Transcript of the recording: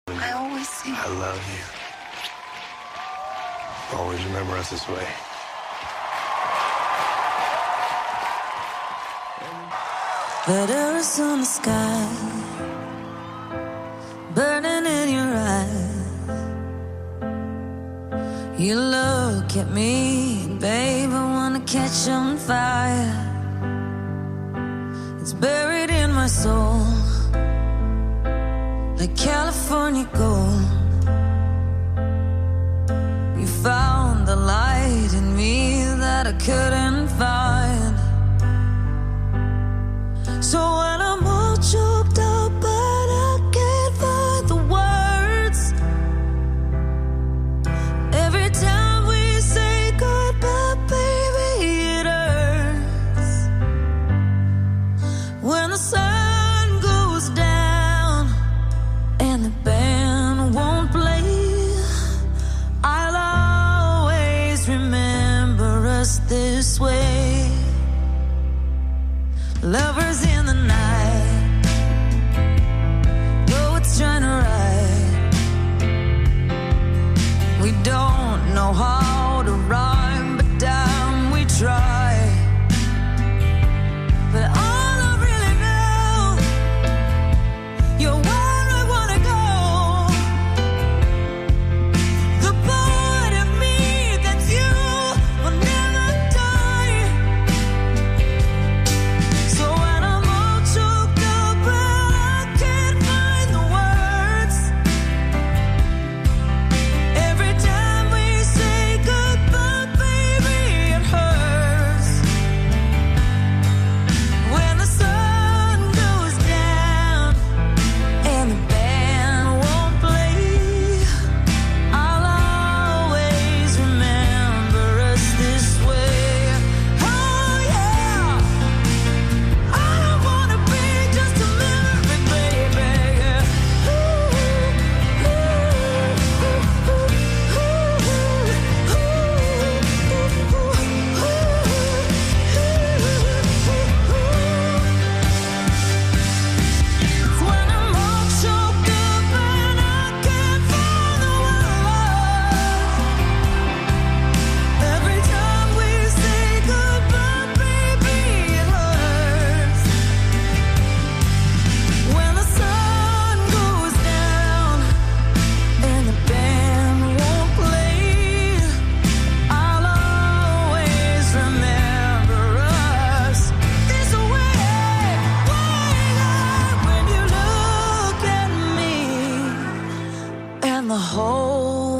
I always sing. I love you. Always remember us this way. Red arrows on the sky, burning in your eyes. You look at me, babe, I wanna catch on fire. It's buried in my soul, like California gold. You found the light in me that I couldn't find. So when I'm all choked up but I can't find the words, every time we say goodbye, baby, it hurts. When the sun goes down and the band won't play, I'll always remember us this way. Lovers in the night, though it's trying to ride. We don't know how to rhyme, but damn, we try. But all I really know, you're where I wanna go. The part of me that's you will never die. So when I'm all choked up and I can't find the words, every time we say goodbye, baby, it hurts. When the sun goes down and the band won't play, I'll always remember us this way. Oh yeah, I don't wanna be just a memory, baby. When I'm all choked up and I can't find the words, every time we say goodbye, baby, it hurts. When the sun goes down and the band won't play, I'll always remember us this way. When you look at me and the whole